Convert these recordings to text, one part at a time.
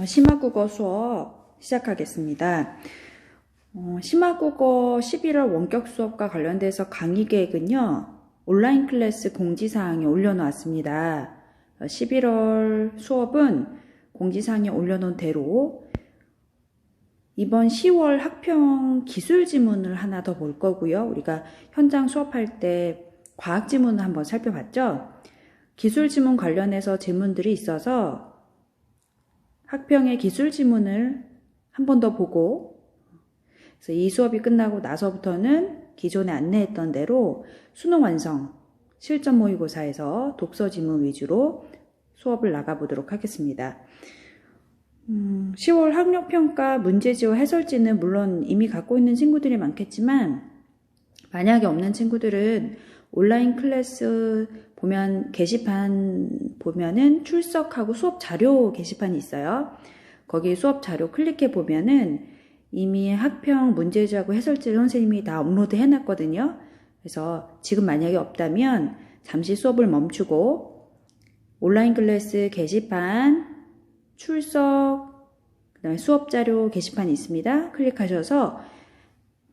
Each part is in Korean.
심화국어 수업 시작하겠습니다. 심화국어 11월 원격 수업과 관련돼서 강의 계획은요, 온라인 클래스 공지사항에 올려놓았습니다. 11월 수업은 공지사항에 올려놓은 대로 이번 10월 학평 기술 지문을 하나 더 볼 거고요. 우리가 현장 수업할 때 과학 지문을 한번 살펴봤죠. 기술 지문 관련해서 질문들이 있어서 학평의 기술 지문을 한 번 더 보고, 그래서 이 수업이 끝나고 나서부터는 기존에 안내했던 대로 수능 완성, 실전 모의고사에서 독서 지문 위주로 수업을 나가보도록 하겠습니다. 10월 학력평가 문제지와 해설지는 물론 이미 갖고 있는 친구들이 많겠지만, 만약에 없는 친구들은 온라인 클래스 보면 게시판 보면은 출석하고 수업 자료 게시판이 있어요. 거기 수업 자료 클릭해 보면은 이미 학평 문제지하고 해설지를 선생님이 다 업로드 해놨거든요. 그래서 지금 만약에 없다면 잠시 수업을 멈추고 온라인 클래스 게시판, 출석, 그다음에 수업 자료 게시판이 있습니다. 클릭하셔서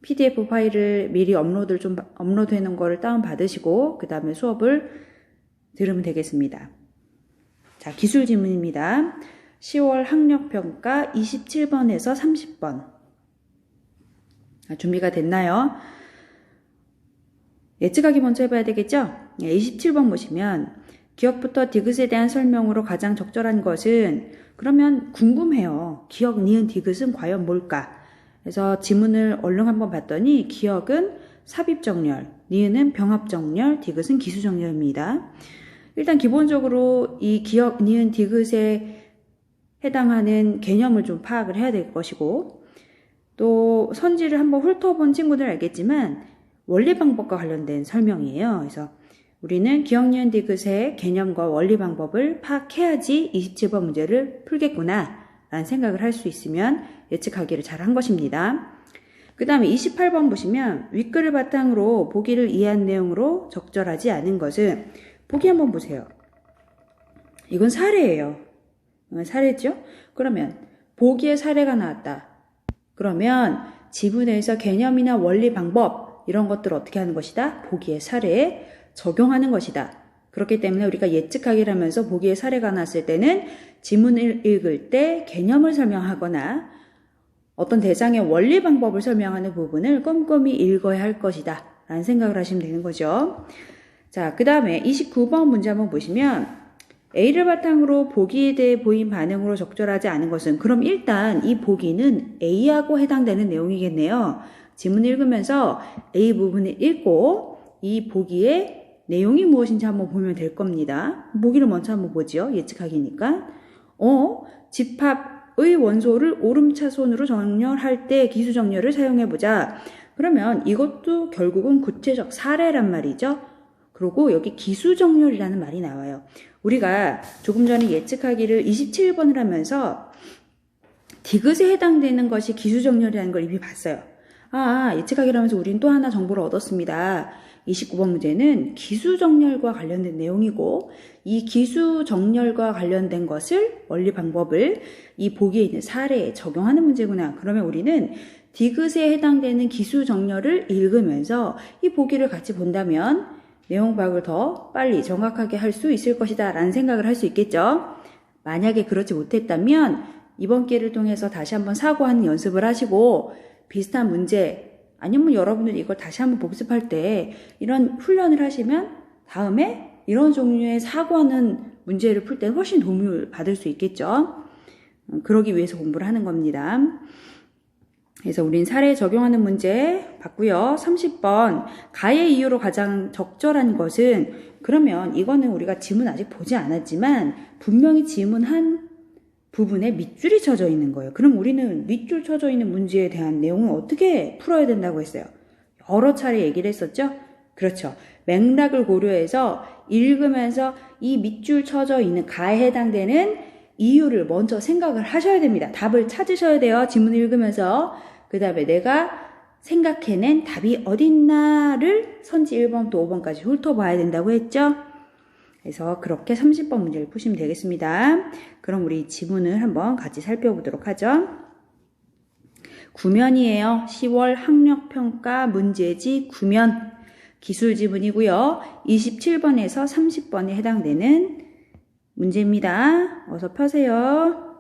PDF 파일을 미리 업로드 해놓은 거를 다운 받으시고 그 다음에 수업을 들으면 되겠습니다. 자, 기술 지문입니다. 10월 학력평가 27번에서 30번. 준비가 됐나요? 예측하기 먼저 해봐야 되겠죠? 27번 보시면 기억부터 디귿에 대한 설명으로 가장 적절한 것은, 그러면 궁금해요. 기억, 니은, 디귿은 과연 뭘까? 그래서 지문을 얼른 한번 봤더니 기억은 삽입정렬, 니은은 병합정렬, 디귿은 기수정렬입니다. 일단 기본적으로 이 기억, 니은, 디귿에 해당하는 개념을 좀 파악을 해야 될 것이고, 또 선지를 한번 훑어본 친구들 알겠지만 원리 방법과 관련된 설명이에요. 그래서 우리는 기억, 니은, 디귿의 개념과 원리 방법을 파악해야지 27번 문제를 풀겠구나 라는 생각을 할 수 있으면 예측하기를 잘한 것입니다. 그 다음에 28번 보시면 윗글을 바탕으로 보기를 이해한 내용으로 적절하지 않은 것은, 보기 한번 보세요. 이건 사례예요. 사례죠? 그러면 보기에 사례가 나왔다. 그러면 지문에서 개념이나 원리 방법 이런 것들을 어떻게 하는 것이다? 보기의 사례에 적용하는 것이다. 그렇기 때문에 우리가 예측하기를 하면서 보기에 사례가 나왔을 때는 지문을 읽을 때 개념을 설명하거나 어떤 대상의 원리 방법을 설명하는 부분을 꼼꼼히 읽어야 할 것이다 라는 생각을 하시면 되는 거죠. 자, 그 다음에 29번 문제 한번 보시면 A를 바탕으로 보기에 대해 보인 반응으로 적절하지 않은 것은, 그럼 일단 이 보기는 A하고 해당되는 내용이겠네요. 지문 읽으면서 A 부분을 읽고 이 보기의 내용이 무엇인지 한번 보면 될 겁니다. 보기를 먼저 한번 보죠. 예측하기니까. 집합의 원소를 오름차순으로 정렬할 때 기수정렬을 사용해보자. 그러면 이것도 결국은 구체적 사례란 말이죠. 그리고 여기 기수정렬이라는 말이 나와요. 우리가 조금 전에 예측하기를 27번을 하면서 디귿에 해당되는 것이 기수정렬이라는 걸 이미 봤어요. 예측하기를 하면서 우리는 또 하나 정보를 얻었습니다. 29번 문제는 기수정렬과 관련된 내용이고, 이 기수정렬과 관련된 것을, 원리 방법을 이 보기에 있는 사례에 적용하는 문제구나. 그러면 우리는 디귿에 해당되는 기수정렬을 읽으면서 이 보기를 같이 본다면 내용 파악을 더 빨리 정확하게 할 수 있을 것이다 라는 생각을 할 수 있겠죠. 만약에 그렇지 못했다면 이번 기회를 통해서 다시 한번 사고하는 연습을 하시고, 비슷한 문제 아니면 여러분들이 이걸 다시 한번 복습할 때 이런 훈련을 하시면 다음에 이런 종류의 사고하는 문제를 풀 때 훨씬 도움을 받을 수 있겠죠. 그러기 위해서 공부를 하는 겁니다. 그래서 우린 사례에 적용하는 문제 봤고요. 30번 가의 이유로 가장 적절한 것은, 그러면 이거는 우리가 지문 아직 보지 않았지만 분명히 지문 한 부분에 밑줄이 쳐져 있는 거예요. 그럼 우리는 밑줄 쳐져 있는 문제에 대한 내용을 어떻게 풀어야 된다고 했어요? 여러 차례 얘기를 했었죠? 그렇죠. 맥락을 고려해서 읽으면서 이 밑줄 쳐져 있는 가에 해당되는 이유를 먼저 생각을 하셔야 됩니다. 답을 찾으셔야 돼요. 지문을 읽으면서. 그 다음에 내가 생각해낸 답이 어딨나를 선지 1번부터 5번까지 훑어봐야 된다고 했죠. 그래서 그렇게 30번 문제를 푸시면 되겠습니다. 그럼 우리 지문을 한번 같이 살펴보도록 하죠. 9면이에요. 10월 학력평가 문제지 9면 기술 지문이고요. 27번에서 30번에 해당되는 문제입니다. 어서 펴세요.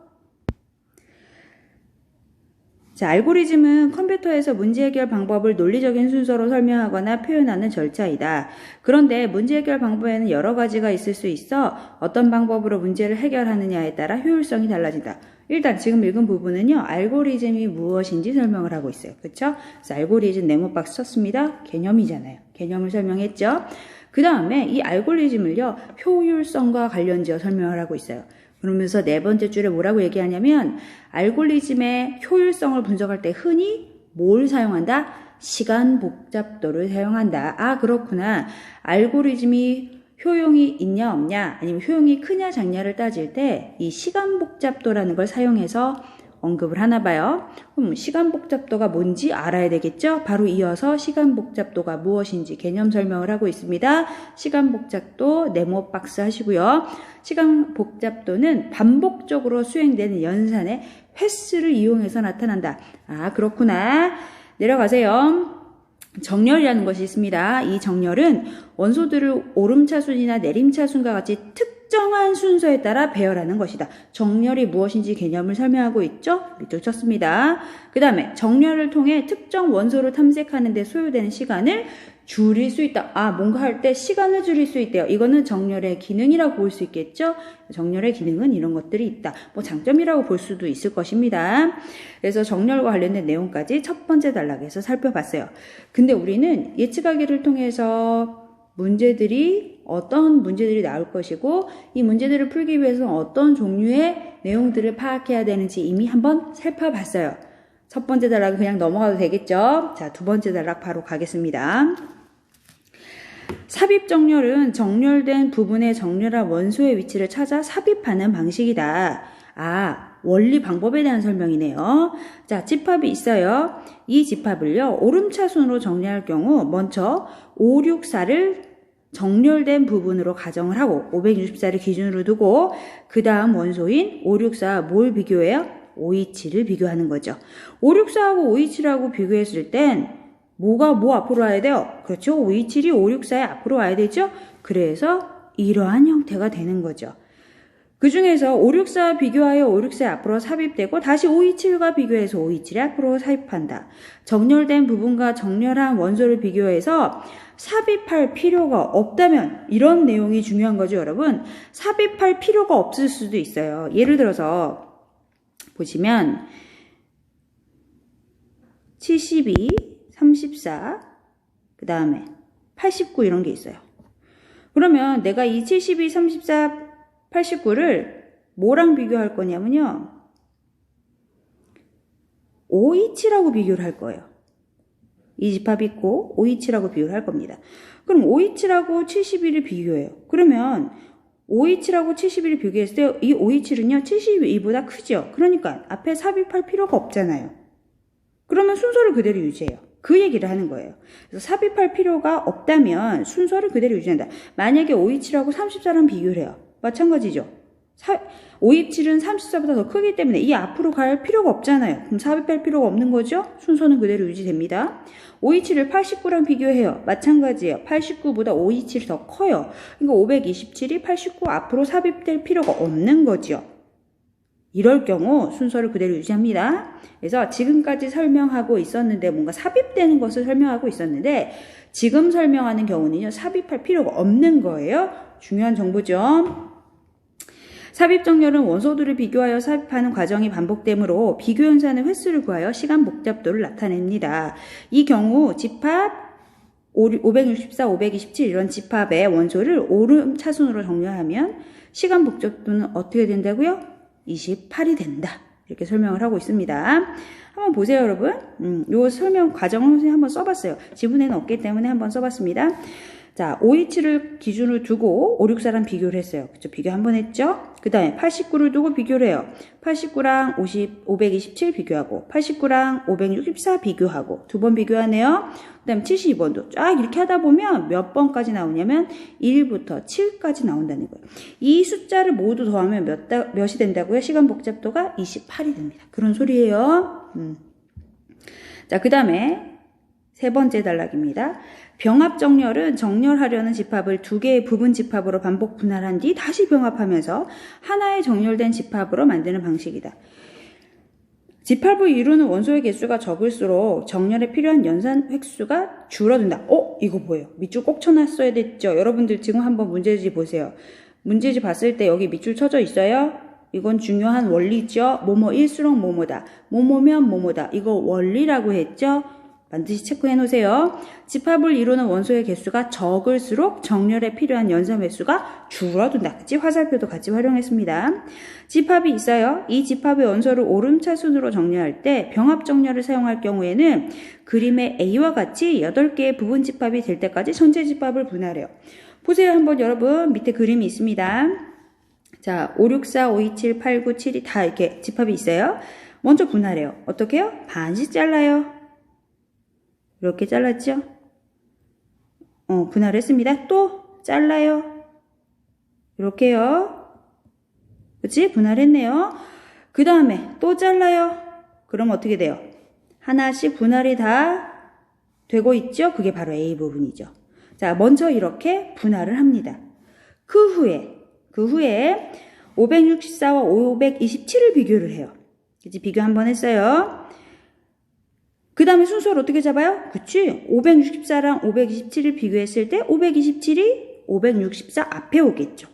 자, 알고리즘은 컴퓨터에서 문제 해결 방법을 논리적인 순서로 설명하거나 표현하는 절차이다. 그런데 문제 해결 방법에는 여러 가지가 있을 수 있어 어떤 방법으로 문제를 해결하느냐에 따라 효율성이 달라진다. 일단 지금 읽은 부분은요, 알고리즘이 무엇인지 설명을 하고 있어요. 그렇죠? 그래서 알고리즘 네모박스 쳤습니다. 개념이잖아요. 개념을 설명했죠. 그 다음에 이 알고리즘을요, 효율성과 관련지어 설명을 하고 있어요. 그러면서 네 번째 줄에 뭐라고 얘기하냐면 알고리즘의 효율성을 분석할 때 흔히 뭘 사용한다? 시간 복잡도를 사용한다. 아, 그렇구나. 알고리즘이 효용이 있냐 없냐 아니면 효용이 크냐 작냐를 따질 때 이 시간 복잡도라는 걸 사용해서 언급을 하나 봐요. 그럼 시간 복잡도가 뭔지 알아야 되겠죠? 바로 이어서 시간 복잡도가 무엇인지 개념 설명을 하고 있습니다. 시간 복잡도 네모 박스 하시고요. 시간 복잡도는 반복적으로 수행되는 연산의 횟수를 이용해서 나타난다. 아, 그렇구나. 내려가세요. 정렬이라는 것이 있습니다. 이 정렬은 원소들을 오름차순이나 내림차순과 같이 특정한 순서에 따라 배열하는 것이다. 정렬이 무엇인지 개념을 설명하고 있죠? 밑줄 쳤습니다. 그 다음에 정렬을 통해 특정 원소를 탐색하는 데 소요되는 시간을 줄일 수 있다. 아, 뭔가 할 때 시간을 줄일 수 있대요. 이거는 정렬의 기능이라고 볼 수 있겠죠? 정렬의 기능은 이런 것들이 있다. 뭐 장점이라고 볼 수도 있을 것입니다. 그래서 정렬과 관련된 내용까지 첫 번째 단락에서 살펴봤어요. 근데 우리는 예측하기를 통해서 어떤 문제들이 나올 것이고 이 문제들을 풀기 위해서 어떤 종류의 내용들을 파악해야 되는지 이미 한번 살펴봤어요. 첫 번째 단락은 그냥 넘어가도 되겠죠? 자, 두 번째 단락 바로 가겠습니다. 삽입 정렬은 정렬된 부분의 정렬한 원소의 위치를 찾아 삽입하는 방식이다. 아, 원리 방법에 대한 설명이네요. 자, 집합이 있어요. 이 집합을요, 오름차순으로 정리할 경우 먼저 564를 정렬된 부분으로 가정을 하고 564를 기준으로 두고 그 다음 원소인 564 뭘 비교해요? 527을 비교하는 거죠. 564하고 527하고 비교했을 땐 뭐가 뭐 앞으로 와야 돼요? 그렇죠. 527이 564에 앞으로 와야 되죠. 그래서 이러한 형태가 되는 거죠. 그 중에서 564 비교하여 564 앞으로 삽입되고 다시 527과 비교해서 527이 앞으로 삽입한다. 정렬된 부분과 정렬한 원소를 비교해서 삽입할 필요가 없다면 이런 내용이 중요한 거죠, 여러분. 삽입할 필요가 없을 수도 있어요. 예를 들어서 보시면 72, 34, 그 다음에 89 이런 게 있어요. 그러면 내가 이 72, 34, 89를 뭐랑 비교할 거냐면요. 527하고 비교를 할 거예요. 이 집합이 있고 527하고 비교를 할 겁니다. 그럼 527하고 71을 비교해요. 그러면 527하고 71을 비교했을 때 이 527은요. 72보다 크죠. 그러니까 앞에 삽입할 필요가 없잖아요. 그러면 순서를 그대로 유지해요. 그 얘기를 하는 거예요. 그래서 삽입할 필요가 없다면 순서를 그대로 유지한다. 만약에 527하고 34랑 비교를 해요. 마찬가지죠. 527은 34보다 더 크기 때문에 이 앞으로 갈 필요가 없잖아요. 그럼 삽입할 필요가 없는 거죠? 순서는 그대로 유지됩니다. 527을 89랑 비교해요. 마찬가지예요. 89보다 527이 더 커요. 그러니까 527이 89 앞으로 삽입될 필요가 없는 거죠. 이럴 경우 순서를 그대로 유지합니다. 그래서 지금까지 설명하고 있었는데 뭔가 삽입되는 것을 설명하고 있었는데 지금 설명하는 경우는요. 삽입할 필요가 없는 거예요. 중요한 정보죠. 삽입 정렬은 원소들을 비교하여 삽입하는 과정이 반복되므로 비교 연산의 횟수를 구하여 시간 복잡도를 나타냅니다. 이 경우 집합 564, 527 이런 집합의 원소를 오름 차순으로 정렬하면 시간 복잡도는 어떻게 된다고요? 28이 된다. 이렇게 설명을 하고 있습니다. 한번 보세요, 여러분. 요 설명 과정을 한번 써봤어요. 지문에는 없기 때문에 한번 써봤습니다. 자, 527을 기준으로 두고 564랑 비교를 했어요. 그쵸? 비교 한번 했죠? 그 다음에 89를 두고 비교를 해요. 89랑 527 비교하고 89랑 564 비교하고 두 번 비교하네요. 그 다음에 72번도 쫙 이렇게 하다 보면 몇 번까지 나오냐면 1부터 7까지 나온다는 거예요. 이 숫자를 모두 더하면 몇이 된다고요? 시간 복잡도가 28이 됩니다. 그런 소리예요. 자, 그 다음에 세 번째 단락입니다. 병합 정렬은 정렬하려는 집합을 두 개의 부분 집합으로 반복 분할한 뒤 다시 병합하면서 하나의 정렬된 집합으로 만드는 방식이다. 집합을 이루는 원소의 개수가 적을수록 정렬에 필요한 연산 획수가 줄어든다. 이거 뭐예요? 밑줄 꼭 쳐놨어야 됐죠? 여러분들 지금 한번 문제지 보세요. 문제지 봤을 때 여기 밑줄 쳐져 있어요? 이건 중요한 원리죠? 뭐뭐일수록 뭐뭐다. 뭐뭐면 뭐뭐다. 이거 원리라고 했죠? 반드시 체크해 놓으세요. 집합을 이루는 원소의 개수가 적을수록 정렬에 필요한 연산 횟수가 줄어든다. 그치? 화살표도 같이 활용했습니다. 집합이 있어요. 이 집합의 원소를 오름차순으로 정렬할 때 병합 정렬을 사용할 경우에는 그림의 A와 같이 8개의 부분 집합이 될 때까지 전체 집합을 분할해요. 보세요. 한번 여러분 밑에 그림이 있습니다. 자, 5, 6, 4, 5, 2, 7, 8, 9, 7이 다 이렇게 집합이 있어요. 먼저 분할해요. 어떻게 해요? 반씩 잘라요. 이렇게 잘랐죠? 분할했습니다. 또 잘라요. 이렇게요. 그치? 분할했네요. 그 다음에 또 잘라요. 그럼 어떻게 돼요? 하나씩 분할이 다 되고 있죠? 그게 바로 A 부분이죠. 자, 먼저 이렇게 분할을 합니다. 그 후에 564와 527을 비교를 해요. 그치? 비교 한번 했어요. 그 다음에 순서를 어떻게 잡아요? 그치? 564랑 527을 비교했을 때 527이 564 앞에 오겠죠.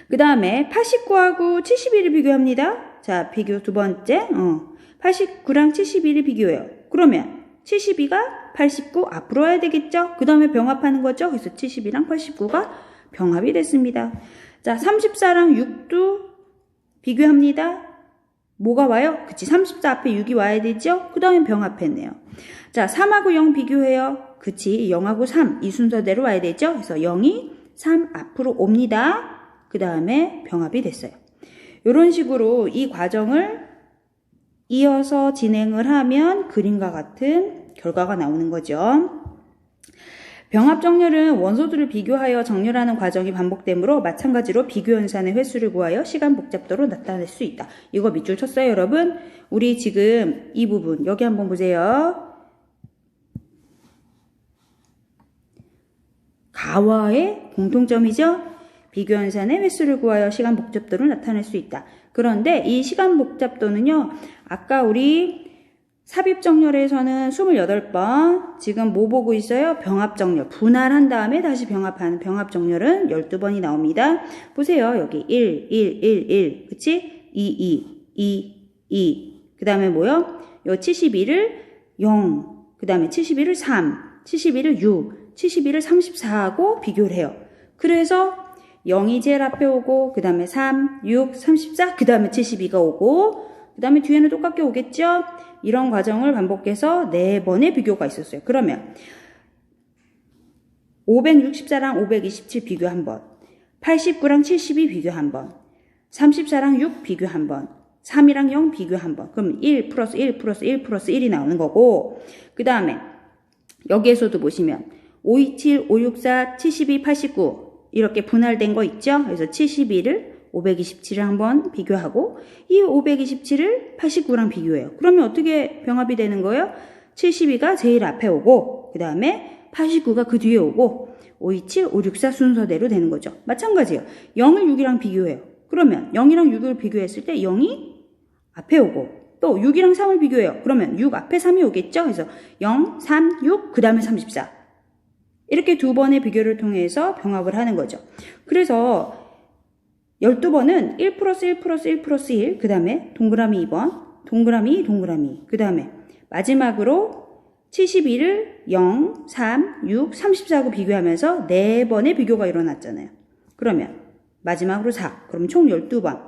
그 다음에 89하고 71을 비교합니다. 자, 비교 두 번째. 89랑 71을 비교해요. 그러면 72가 89 앞으로 와야 되겠죠? 그 다음에 병합하는 거죠. 그래서 72랑 89가 병합이 됐습니다. 자, 34랑 6도 비교합니다. 뭐가 와요? 그치, 34 앞에 6이 와야 되죠? 그 다음에 병합했네요. 자, 3하고 0 비교해요. 그치, 0하고 3 이 순서대로 와야 되죠? 그래서 0이 3 앞으로 옵니다. 그 다음에 병합이 됐어요. 이런 식으로 이 과정을 이어서 진행을 하면 그림과 같은 결과가 나오는 거죠. 병합 정렬은 원소들을 비교하여 정렬하는 과정이 반복되므로 마찬가지로 비교 연산의 횟수를 구하여 시간 복잡도로 나타낼 수 있다. 이거 밑줄 쳤어요, 여러분? 우리 지금 이 부분 여기 한번 보세요. 가와의 공통점이죠? 비교 연산의 횟수를 구하여 시간 복잡도를 나타낼 수 있다. 그런데 이 시간 복잡도는요, 아까 우리 삽입 정렬에서는 28번, 지금 뭐 보고 있어요? 병합 정렬. 분할한 다음에 다시 병합하는 병합 정렬은 12번이 나옵니다. 보세요. 여기 1, 1, 1, 1. 그치? 2, 2, 2. 그 다음에 뭐요? 요 71을 0. 그 다음에 71을 3. 71을 6. 71을 34하고 비교를 해요. 그래서 0이 제일 앞에 오고, 그 다음에 3, 6, 34, 그 다음에 72가 오고, 그 다음에 뒤에는 똑같게 오겠죠? 이런 과정을 반복해서 4번의 비교가 있었어요. 그러면 564랑 527 비교 한번, 89랑 72 비교 한번, 34랑 6 비교 한번, 3이랑 0 비교 한번. 그럼 1 플러스 1 플러스 1 플러스 1이 나오는 거고, 그 다음에 여기에서도 보시면 527, 564, 72, 89 이렇게 분할된 거 있죠? 그래서 72를 527을 한번 비교하고 이 527을 89랑 비교해요. 그러면 어떻게 병합이 되는 거예요? 72가 제일 앞에 오고 그 다음에 89가 그 뒤에 오고 527, 564 순서대로 되는 거죠. 마찬가지예요. 0을 6이랑 비교해요. 그러면 0이랑 6을 비교했을 때 0이 앞에 오고 또 6이랑 3을 비교해요. 그러면 6 앞에 3이 오겠죠? 그래서 0, 3, 6, 그 다음에 34. 이렇게 두 번의 비교를 통해서 병합을 하는 거죠. 그래서 12번은 1 플러스 1 플러스 1 플러스 1, 그 다음에 동그라미 2번, 동그라미, 동그라미, 그 다음에 마지막으로 72를 0, 3, 6, 34하고 비교하면서 4번의 비교가 일어났잖아요. 그러면 마지막으로 4, 그럼 총 12번.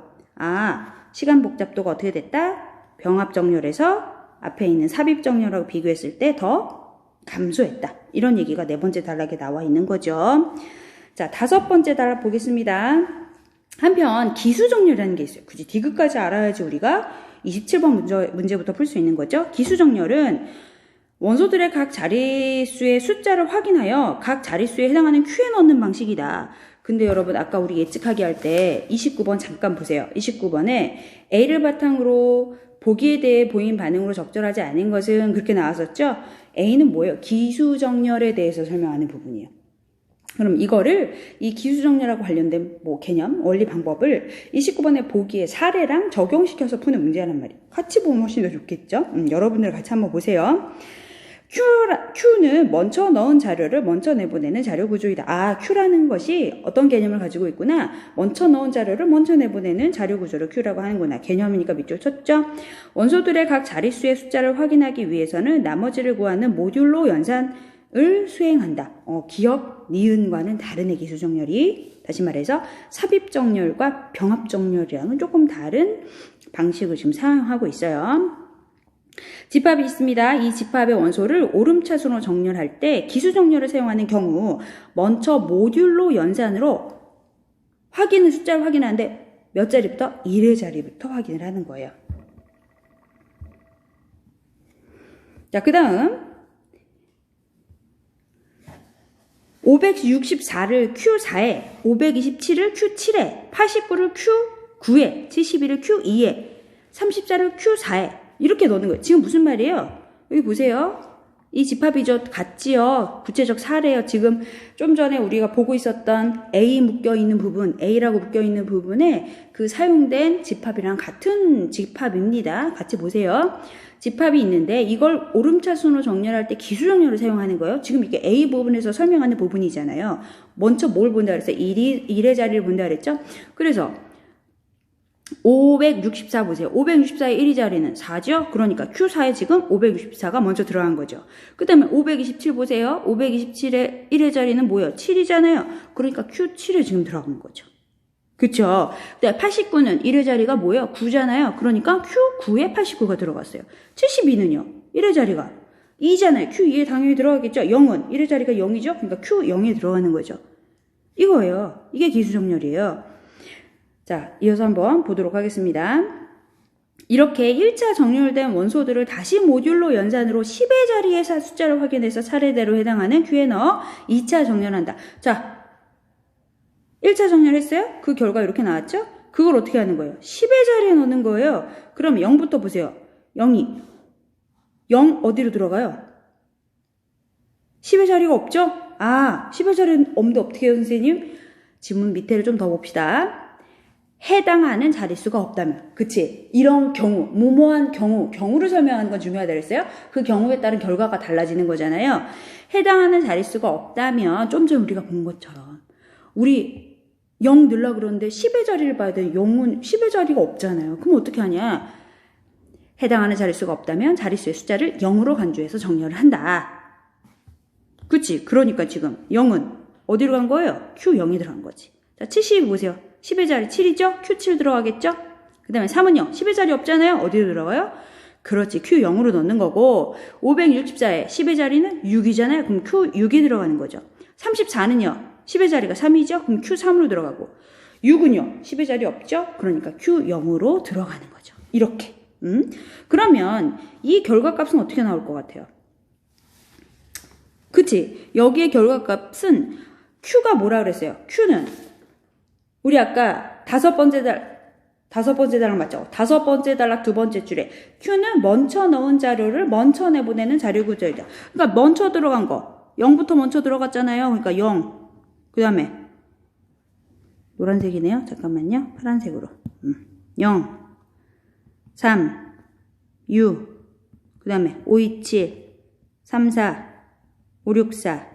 시간 복잡도가 어떻게 됐다? 병합 정렬에서 앞에 있는 삽입 정렬하고 비교했을 때 더 감소했다. 이런 얘기가 네 번째 단락에 나와 있는 거죠. 자, 다섯 번째 단락 보겠습니다. 한편 기수정렬이라는 게 있어요. 굳이 디귿까지 알아야지 우리가 27번 문제부터 풀 수 있는 거죠. 기수정렬은 원소들의 각 자릿수의 숫자를 확인하여 각 자릿수에 해당하는 Q에 넣는 방식이다. 근데 여러분 아까 우리 예측하기 할 때 29번 잠깐 보세요. 29번에 A를 바탕으로 보기에 대해 보인 반응으로 적절하지 않은 것은 그렇게 나왔었죠. A는 뭐예요? 기수정렬에 대해서 설명하는 부분이에요. 그럼 이거를 이 기수정렬하고 관련된 개념, 원리 방법을 29번의 보기의 사례랑 적용시켜서 푸는 문제란 말이에요. 같이 보면 훨씬 더 좋겠죠? 여러분들 같이 한번 보세요. Q는 먼저 넣은 자료를 먼저 내보내는 자료 구조이다. Q라는 것이 어떤 개념을 가지고 있구나. 먼저 넣은 자료를 먼저 내보내는 자료 구조를 Q라고 하는구나. 개념이니까 밑줄 쳤죠? 원소들의 각 자릿수의 숫자를 확인하기 위해서는 나머지를 구하는 모듈로 연산을 수행한다. 기억, 니은과는 다른 기수정렬이. 다시 말해서 삽입정렬과 병합정렬이랑은 조금 다른 방식을 지금 사용하고 있어요. 집합이 있습니다. 이 집합의 원소를 오름차순으로 정렬할 때 기수정렬을 사용하는 경우 먼저 모듈로 연산으로 숫자를 확인하는데 몇 자리부터? 1의 자리부터 확인을 하는 거예요. 자, 그 다음 564를 Q4에, 527을 Q7에, 89를 Q9에, 71을 Q2에, 34를 Q4에 이렇게 넣는 거예요. 지금 무슨 말이에요? 여기 보세요. 이 집합이죠. 같지요. 구체적 사례요. 지금 좀 전에 우리가 보고 있었던 A 묶여있는 부분, A라고 묶여있는 부분에 그 사용된 집합이랑 같은 집합입니다. 같이 보세요. 집합이 있는데 이걸 오름차순으로 정렬할 때 기수정렬을 사용하는 거예요. 지금 이게 A 부분에서 설명하는 부분이잖아요. 먼저 뭘 본다 그랬어요? 1의 자리를 본다 그랬죠? 그래서 564 보세요. 564의 1의 자리는 4죠? 그러니까 Q4에 지금 564가 먼저 들어간 거죠. 그 다음에 527 보세요. 527의 1의 자리는 뭐예요? 7이잖아요. 그러니까 Q7에 지금 들어간 거죠. 그쵸? 89는 1의 자리가 뭐예요? 9잖아요. 그러니까 Q9에 89가 들어갔어요. 72는요? 1의 자리가 2잖아요. Q2에 당연히 들어가겠죠? 0은 1의 자리가 0이죠? 그러니까 Q0에 들어가는 거죠. 이거예요. 이게 기수정렬이에요. 자, 이어서 한번 보도록 하겠습니다. 이렇게 1차 정렬된 원소들을 다시 모듈로 연산으로 10의 자리의 숫자를 확인해서 차례대로 해당하는 Q에 넣어 2차 정렬한다. 자, 1차 정렬했어요? 그 결과 이렇게 나왔죠? 그걸 어떻게 하는 거예요? 10의 자리에 넣는 거예요. 그럼 0부터 보세요. 0이 0 어디로 들어가요? 10의 자리가 없죠? 10의 자리는 없는데 어떻게 해요, 선생님? 지문 밑에를 좀 더 봅시다. 해당하는 자릿수가 없다면, 그치? 이런 경우, 무모한 경우를 설명하는 건 중요하다 그랬어요? 그 경우에 따른 결과가 달라지는 거잖아요. 해당하는 자릿수가 없다면, 좀 전에 우리가 본 것처럼, 우리 0 넣으려고 그러는데 10의 자리를 봐야 돼. 0은 10의 자리가 없잖아요. 그럼 어떻게 하냐? 해당하는 자릿수가 없다면 자릿수의 숫자를 0으로 간주해서 정렬을 한다. 그치? 그러니까 지금 0은 어디로 간 거예요? Q0이 들어간 거지. 자, 72 보세요. 10의 자리 7이죠? Q7 들어가겠죠? 그 다음에 3은요. 10의 자리 없잖아요. 어디로 들어가요? 그렇지. Q0으로 넣는 거고 564에 10의 자리는 6이잖아요. 그럼 Q6이 들어가는 거죠. 34는요. 10의 자리가 3이죠? 그럼 Q3으로 들어가고 6은요. 10의 자리 없죠? 그러니까 Q0으로 들어가는 거죠. 이렇게. 그러면 이 결과값은 어떻게 나올 것 같아요? 그치? 여기에 결과값은 Q가 뭐라 그랬어요? Q는 우리 아까 다섯 번째 단락 맞죠? 다섯 번째 단락 두 번째 줄에 Q는 먼저 넣은 자료를 먼저 내보내는 자료 구조이다. 그러니까 먼저 들어간 거 0부터 먼저 들어갔잖아요. 그러니까 0 그 다음에 노란색이네요. 잠깐만요. 파란색으로 0 3 6 그 다음에 527 34 564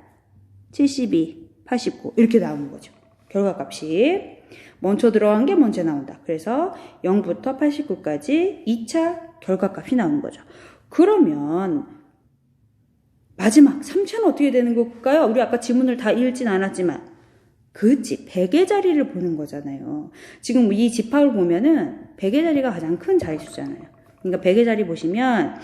72 89 이렇게 나오는 거죠. 결과값이 먼저 들어간 게 먼저 나온다. 그래서 0부터 89까지 2차 결과값이 나오는 거죠. 그러면 마지막 3차는 어떻게 되는 걸까요? 우리 아까 지문을 다 읽진 않았지만 그치 100의 자리를 보는 거잖아요. 지금 이 집합을 보면은 100의 자리가 가장 큰 자릿수잖아요. 그러니까 100의 자리 보시면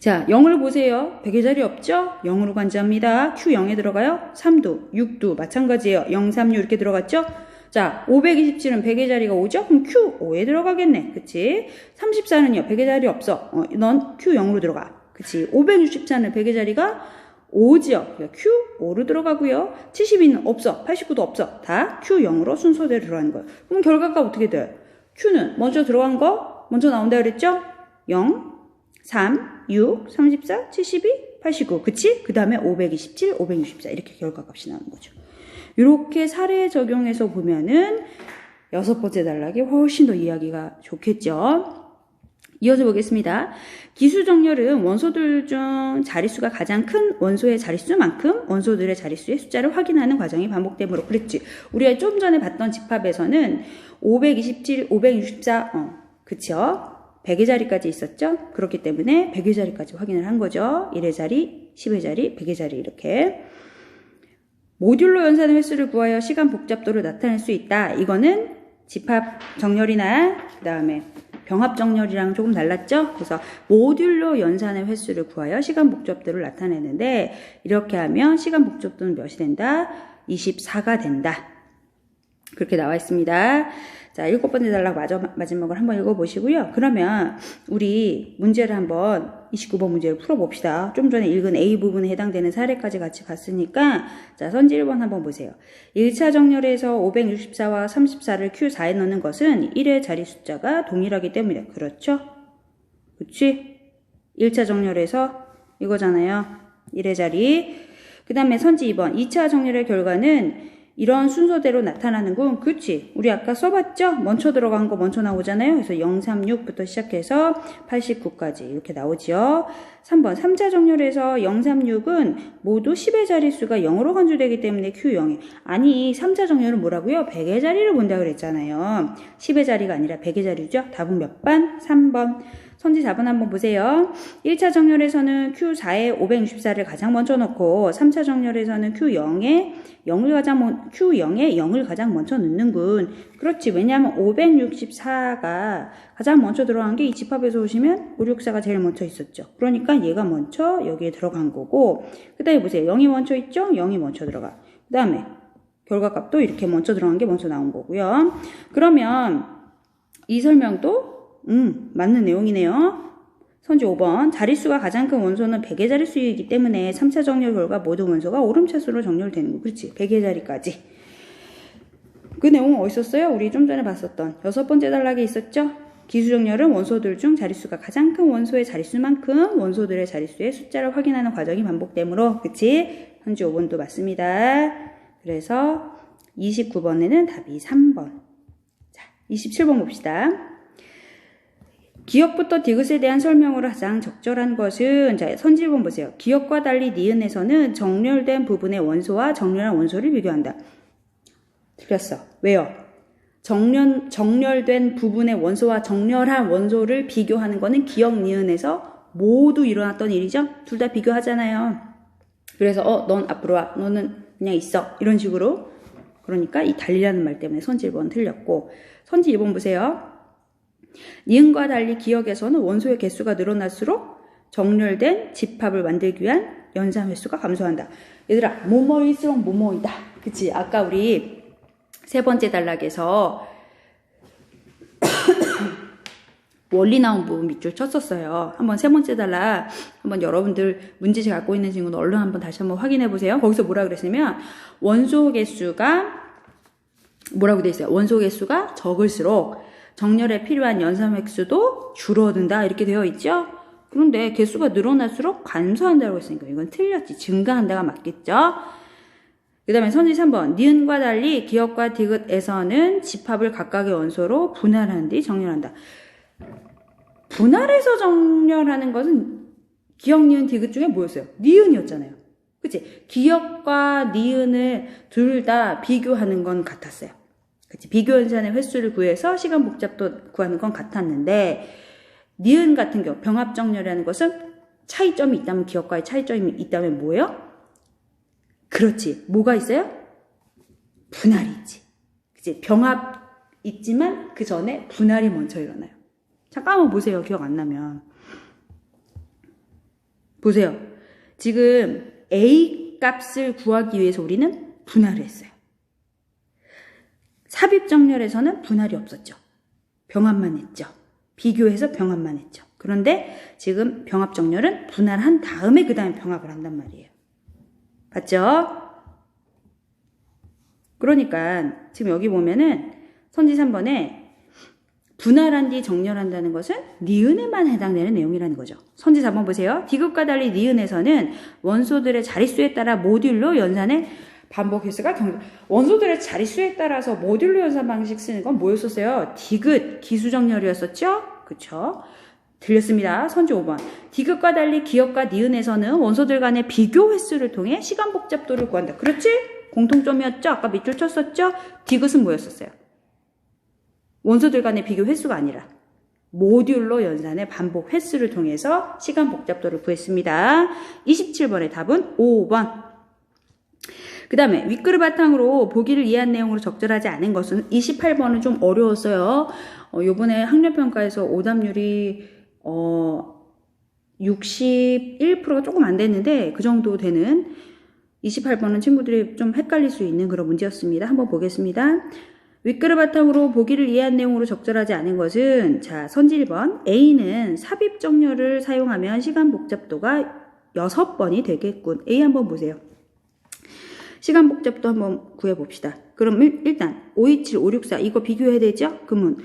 자, 0을 보세요. 100의 자리 없죠? 0으로 관지합니다. Q 0에 들어가요. 3도, 6도 마찬가지예요. 0, 3, 6 이렇게 들어갔죠? 자, 527은 100의 자리가 5죠? 그럼 Q 5에 들어가겠네. 그치? 34는요. 100의 자리 없어. 넌 Q 0으로 들어가. 그치? 564는 100의 자리가 5지요. Q 5로 들어가고요. 72는 없어. 89도 없어. 다 Q 0으로 순서대로 들어가는 거예요. 그럼 결과가 어떻게 돼요? Q는 먼저 들어간 거 먼저 나온다 그랬죠? 0, 3, 6, 34, 72, 89. 그치? 그 다음에 527, 564 이렇게 결과값이 나오는 거죠. 이렇게 사례 적용해서 보면은 6번째 단락이 훨씬 더 이해하기가 좋겠죠. 이어서 보겠습니다. 기수정렬은 원소들 중 자릿수가 가장 큰 원소의 자릿수만큼 원소들의 자릿수의 숫자를 확인하는 과정이 반복되므로 그랬지. 우리가 좀 전에 봤던 집합에서는 527, 564, 그쵸? 100의 자리까지 있었죠? 그렇기 때문에 100의 자리까지 확인을 한 거죠. 1의 자리, 10의 자리, 100의 자리 이렇게. 모듈로 연산의 횟수를 구하여 시간 복잡도를 나타낼 수 있다. 이거는 집합 정렬이나 그 다음에 병합 정렬이랑 조금 달랐죠? 그래서 모듈로 연산의 횟수를 구하여 시간 복잡도를 나타내는데 이렇게 하면 시간 복잡도는 몇이 된다? 24가 된다. 그렇게 나와 있습니다. 자, 7번째 단락 마지막으로 한번 읽어보시고요. 그러면 우리 문제를 한번 29번 문제를 풀어봅시다. 좀 전에 읽은 A 부분에 해당되는 사례까지 같이 봤으니까 자, 선지 1번 한번 보세요. 1차 정렬에서 564와 34를 Q4에 넣는 것은 1의 자리 숫자가 동일하기 때문이다. 그렇죠? 그치? 1차 정렬에서 이거잖아요. 1의 자리. 그 다음에 선지 2번. 2차 정렬의 결과는 이런 순서대로 나타나는군. 그치? 우리 아까 써봤죠? 먼저 들어간 거 먼저 나오잖아요. 그래서 036부터 시작해서 89까지 이렇게 나오죠. 3번 3차 정렬에서 036은 모두 10의 자릿수가 0으로 간주되기 때문에 Q0이 아니 3차 정렬은 뭐라고요? 100의 자리를 본다고 그랬잖아요. 10의 자리가 아니라 100의 자리죠. 답은 몇 번? 3번. 선지 4번 한번 보세요. 1차 정렬에서는 Q4에 564를 가장 먼저 넣고 3차 정렬에서는 Q0에 0을 가장 먼저 넣는군. 그렇지. 왜냐하면 564가 가장 먼저 들어간 게 이 집합에서 보시면 564가 제일 먼저 있었죠. 그러니까 얘가 먼저 여기에 들어간 거고 그 다음에 보세요. 0이 먼저 있죠? 0이 먼저 들어가. 그 다음에 결과값도 이렇게 먼저 들어간 게 먼저 나온 거고요. 그러면 이 설명도 맞는 내용이네요. 선지 5번. 자릿수가 가장 큰 원소는 100의 자릿수이기 때문에 3차 정렬 결과 모든 원소가 오름차수로 정렬되는 거. 그렇지. 100의 자리까지. 그 내용은 어디 있었어요? 우리 좀 전에 봤었던 6번째 단락에 있었죠? 기수정렬은 원소들 중 자릿수가 가장 큰 원소의 자릿수만큼 원소들의 자릿수의 숫자를 확인하는 과정이 반복되므로 그치? 선지 5번도 맞습니다. 그래서 29번에는 답이 3번. 자, 27번 봅시다. 기역부터 디귿에 대한 설명으로 가장 적절한 것은 자, 선지 1번 보세요. 기역과 달리 니은에서는 정렬된 부분의 원소와 정렬한 원소를 비교한다. 틀렸어. 왜요? 정렬된 부분의 원소와 정렬한 원소를 비교하는 거는 기역 니은에서 모두 일어났던 일이죠. 둘 다 비교하잖아요. 그래서 넌 앞으로 와. 너는 그냥 있어. 이런 식으로. 그러니까 이 달리라는 말 때문에 선지 1번 틀렸고 선지 1번 보세요. 니은과 달리 기역에서는 원소의 개수가 늘어날수록 정렬된 집합을 만들기 위한 연산 횟수가 감소한다. 얘들아, 뭐뭐일수록 뭐뭐이다. 그치? 아까 우리 3번째 단락에서 원리 나온 부분 밑줄 쳤었어요. 한번 3번째 단락 한번 여러분들 문제집 갖고 있는 친구는 얼른 한번 다시 한번 확인해 보세요. 거기서 뭐라 그랬으면 원소 개수가 뭐라고 돼 있어요? 원소 개수가 적을수록 정렬에 필요한 연산 횟수도 줄어든다 이렇게 되어 있죠. 그런데 개수가 늘어날수록 감소한다고 했으니까 이건 틀렸지. 증가한다가 맞겠죠. 그 다음에 선지 3번 니은과 달리 기역과 디귿에서는 집합을 각각의 원소로 분할하는 뒤 정렬한다. 분할해서 정렬하는 것은 기역, 니은, 디귿 중에 뭐였어요? 니은이었잖아요. 그치? 기역과 니은을 둘 다 비교하는 건 같았어요. 그치? 비교 연산의 횟수를 구해서 시간 복잡도 구하는 건 같았는데 니은 같은 경우 병합 정렬이라는 것은 차이점이 있다면 기역과의 차이점이 있다면 뭐예요? 그렇지. 뭐가 있어요? 분할이 있지. 그치? 병합 있지만 그 전에 분할이 먼저 일어나요. 잠깐만 보세요. 기억 안 나면. 보세요. 지금 A 값을 구하기 위해서 우리는 분할을 했어요. 삽입정렬에서는 분할이 없었죠. 병합만 했죠. 비교해서 병합만 했죠. 그런데 지금 병합정렬은 분할한 다음에 그 다음에 병합을 한단 말이에요. 봤죠? 그러니까 지금 여기 보면은 선지 3번에 분할한 뒤 정렬한다는 것은 니은에만 해당되는 내용이라는 거죠. 선지 4번 보세요. 디귿과 달리 니은에서는 원소들의 자릿수에 따라 모듈로 연산의 반복 횟수가 원소들의 자릿수에 따라서 모듈로 연산 방식 쓰는 건 뭐였었어요? 디귿 기수정렬이었었죠? 그쵸? 들렸습니다. 선지 5번. 디귿과 달리 기역과 니은에서는 원소들 간의 비교 횟수를 통해 시간 복잡도를 구한다. 그렇지? 공통점이었죠? 아까 밑줄 쳤었죠? 디귿은 뭐였었어요? 원소들 간의 비교 횟수가 아니라 모듈로 연산의 반복 횟수를 통해서 시간 복잡도를 구했습니다. 27번의 답은 5번. 그 다음에 윗글을 바탕으로 보기를 이해한 내용으로 적절하지 않은 것은 28번은 좀 어려웠어요. 요번에 학력평가에서 오답률이 61%가 조금 안 됐는데 그 정도 되는 28번은 친구들이 좀 헷갈릴 수 있는 그런 문제였습니다. 한번 보겠습니다. 윗글을 바탕으로 보기를 이해한 내용으로 적절하지 않은 것은 자 선지 1번 A는 삽입정렬을 사용하면 시간 복잡도가 6번이 되겠군. A 한번 보세요. 시간 복잡도 한번 구해봅시다. 그럼 일단 527, 564 이거 비교해야 되죠? 그러면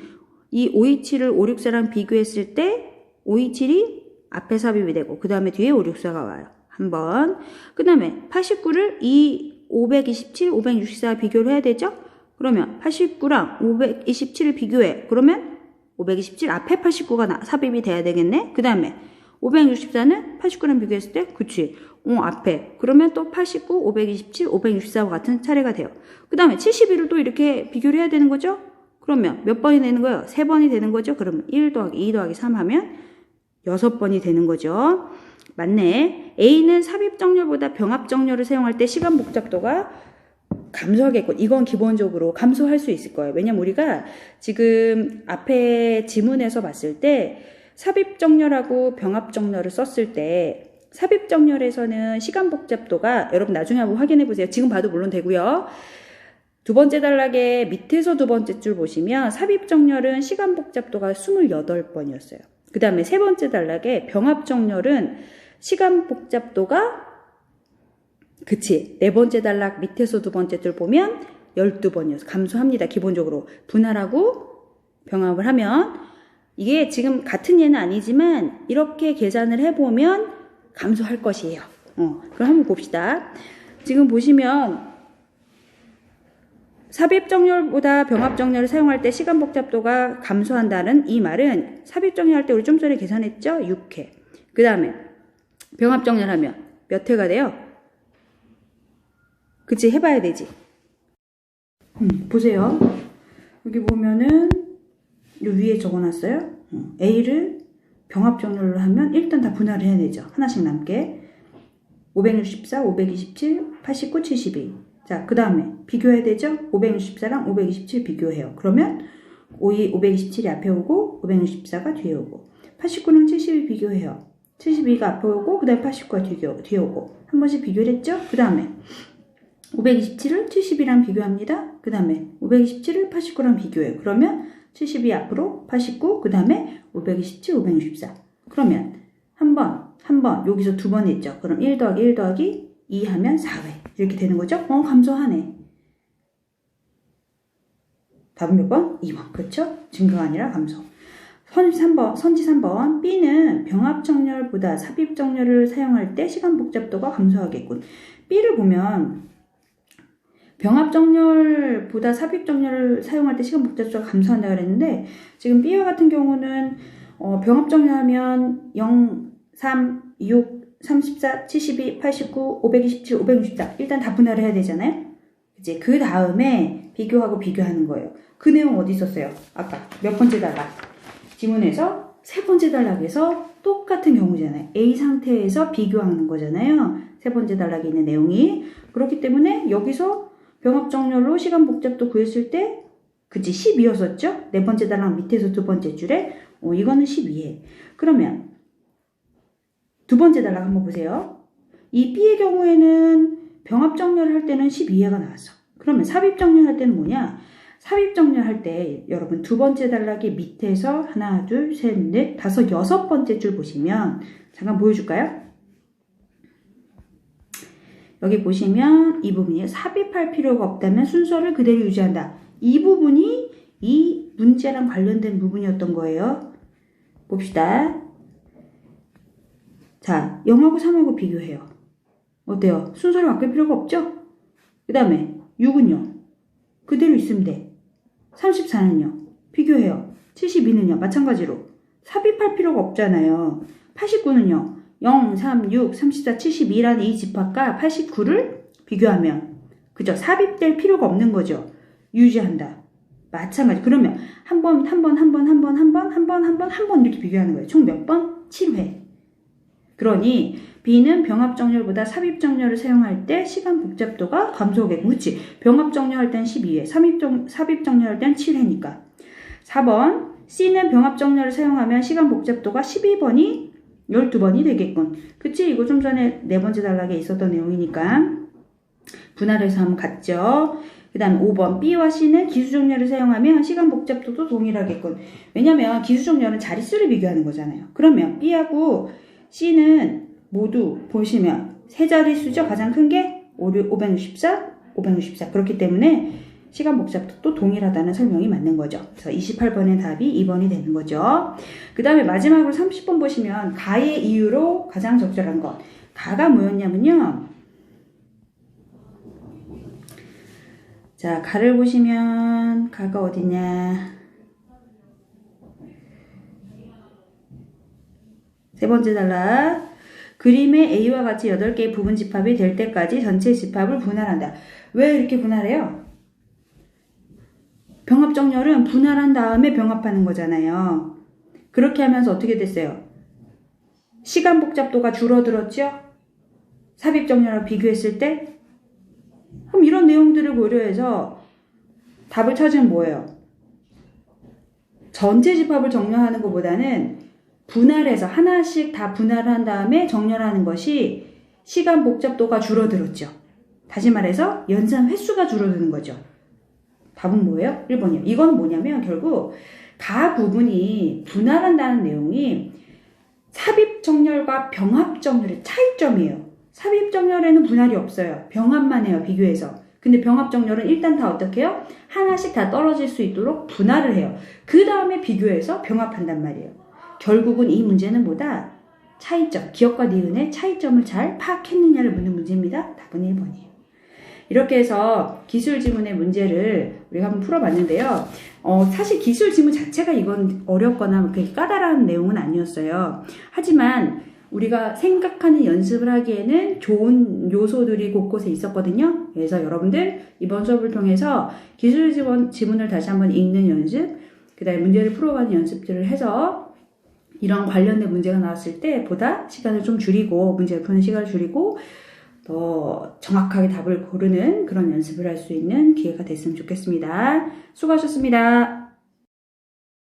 이 527을 564랑 비교했을 때 527이 앞에 삽입이 되고 그 다음에 뒤에 564가 와요. 한번. 그 다음에 89를 이 527, 564 비교를 해야 되죠? 그러면 89랑 527을 비교해. 그러면 527 앞에 89가 삽입이 돼야 되겠네? 그 다음에 564는 89랑 비교했을 때 그치. 앞에. 그러면 또 89, 527, 564와 같은 차례가 돼요. 그 다음에 71을 또 이렇게 비교를 해야 되는 거죠? 그러면 몇 번이 되는 거예요? 3번이 되는 거죠? 그러면 1 더하기 2 더하기 3 하면 6번이 되는 거죠. 맞네. A는 삽입정렬보다 병합정렬을 사용할 때 시간 복잡도가 감소하겠군. 이건 기본적으로 감소할 수 있을 거예요. 왜냐면 우리가 지금 앞에 지문에서 봤을 때 삽입정렬하고 병합정렬을 썼을 때 삽입정렬에서는 시간 복잡도가 여러분 나중에 한번 확인해 보세요. 지금 봐도 물론 되고요. 두 번째 단락의 밑에서 두 번째 줄 보시면 삽입정렬은 시간 복잡도가 28번이었어요. 그 다음에 세 번째 단락의 병합정렬은 시간 복잡도가 그치. 네 번째 단락 밑에서 두 번째 줄 보면 12번이어서 감소합니다. 기본적으로 분할하고 병합을 하면 이게 지금 같은 예는 아니지만 이렇게 계산을 해보면 감소할 것이에요. 그럼 한번 봅시다. 지금 보시면 삽입정렬보다 병합정렬을 사용할 때 시간 복잡도가 감소한다는 이 말은 삽입정렬할 때 우리 좀 전에 계산했죠? 6회. 그 다음에 병합정렬하면 몇 회가 돼요? 그치? 해봐야 되지. 보세요. 여기 보면은 요 위에 적어놨어요. A를 병합정렬로 하면 일단 다 분할을 해야 되죠. 하나씩 남게. 564, 527, 89, 72. 자, 그 다음에 비교해야 되죠? 564랑 527 비교해요. 그러면 527이 앞에 오고 564가 뒤에 오고 89랑 72 비교해요. 72가 앞에 오고 그 다음에 89가 뒤에 오고 한 번씩 비교를 했죠? 그 다음에 527을 72랑 비교합니다. 그 다음에 527을 89랑 비교해요. 그러면 72 앞으로 89, 그 다음에 527, 564. 그러면 한 번, 여기서 두 번 했죠. 그럼 1 더하기 1 더하기 2 하면 4회. 이렇게 되는 거죠? 감소하네. 답은 몇 번? 2번. 그렇죠? 증가가 아니라 감소. 선지 3번. B는 병합정렬보다 삽입정렬을 사용할 때 시간 복잡도가 감소하겠군. B를 보면 병합정렬보다 삽입정렬을 사용할 때 시간 복잡도가 감소한다고 그랬는데 지금 B와 같은 경우는 병합정렬하면 0, 3, 6, 34, 72, 89, 527, 564 일단 다 분할을 해야 되잖아요. 이제 그 다음에 비교하고 비교하는 거예요. 그 내용 어디 있었어요? 아까 몇 번째 단락? 지문에서 세 번째 단락에서 똑같은 경우잖아요. A 상태에서 비교하는 거잖아요. 세 번째 단락에 있는 내용이. 그렇기 때문에 여기서 병합정렬로 시간 복잡도 구했을 때 그치 12였었죠? 네 번째 단락 밑에서 두 번째 줄에 이거는 12에. 그러면 두 번째 단락 한번 보세요. 이 B의 경우에는 병합정렬을 할 때는 12회가 나왔어. 그러면 삽입정렬 할 때는 뭐냐? 삽입정렬 할 때 여러분 두 번째 단락의 밑에서 하나, 둘, 셋, 넷, 다섯, 여섯 번째 줄 보시면 잠깐 보여줄까요? 여기 보시면 이 부분이 삽입할 필요가 없다면 순서를 그대로 유지한다. 이 부분이 이 문제랑 관련된 부분이었던 거예요. 봅시다. 자, 0하고 3하고 비교해요. 어때요? 순서를 바꿀 필요가 없죠? 그 다음에 6은요. 그대로 있으면 돼. 34는요. 비교해요. 72는요. 마찬가지로 삽입할 필요가 없잖아요. 89는요. 0, 3, 6, 34, 72라는 이 집합과 89를 비교하면 그죠? 삽입될 필요가 없는 거죠. 유지한다. 마찬가지. 그러면 한 번 이렇게 비교하는 거예요. 총 몇 번? 7회. 그러니 B는 병합정렬보다 삽입정렬을 사용할 때 시간 복잡도가 감소하겠고, 그치? 병합정렬할 땐 12회, 삽입정렬할 땐 7회니까. 4번, C는 병합정렬을 사용하면 시간 복잡도가 12번이 12번이 되겠군. 그치? 이거 좀 전에 네 번째 단락에 있었던 내용이니까 분할해서 한번 갔죠. 그 다음 5번, B와 C는 기수정렬을 사용하면 시간 복잡도도 동일하겠군. 왜냐면 기수정렬은 자릿수를 비교하는 거잖아요. 그러면 B하고 C는 모두 보시면 세 자릿수죠. 가장 큰 게 564, 564. 그렇기 때문에 시간 복잡도 동일하다는 설명이 맞는 거죠. 그래서 28번의 답이 2번이 되는 거죠. 그 다음에 마지막으로 30번 보시면 가의 이유로 가장 적절한 것. 가가 뭐였냐면요. 자, 가를 보시면 가가 어디냐. 세 번째 단락. 그림의 A와 같이 8개의 부분 집합이 될 때까지 전체 집합을 분할한다. 왜 이렇게 분할해요? 병합정렬은 분할한 다음에 병합하는 거잖아요. 그렇게 하면서 어떻게 됐어요? 시간 복잡도가 줄어들었죠? 삽입정렬하고 비교했을 때? 그럼 이런 내용들을 고려해서 답을 찾으면 뭐예요? 전체 집합을 정렬하는 것보다는 분할해서 하나씩 다 분할한 다음에 정렬하는 것이 시간 복잡도가 줄어들었죠. 다시 말해서 연산 횟수가 줄어드는 거죠. 답은 뭐예요? 1번이요. 이건 뭐냐면 결국 가 부분이 분할한다는 내용이 삽입정렬과 병합정렬의 차이점이에요. 삽입정렬에는 분할이 없어요. 병합만 해요. 비교해서. 근데 병합정렬은 일단 다 어떻게 해요? 하나씩 다 떨어질 수 있도록 분할을 해요. 그 다음에 비교해서 병합한단 말이에요. 결국은 이 문제는 뭐다? 차이점, 기억과 니은의 차이점을 잘 파악했느냐를 묻는 문제입니다. 답은 1번이에요. 이렇게 해서 기술 지문의 문제를 우리가 한번 풀어봤는데요. 사실 기술 지문 자체가 이건 어렵거나 그렇게 까다로운 내용은 아니었어요. 하지만 우리가 생각하는 연습을 하기에는 좋은 요소들이 곳곳에 있었거든요. 그래서 여러분들 이번 수업을 통해서 기술 지문을 다시 한번 읽는 연습, 그 다음에 문제를 풀어가는 연습들을 해서 이런 관련된 문제가 나왔을 때 보다 시간을 좀 줄이고 문제를 푸는 시간을 줄이고 더 정확하게 답을 고르는 그런 연습을 할 수 있는 기회가 됐으면 좋겠습니다. 수고하셨습니다.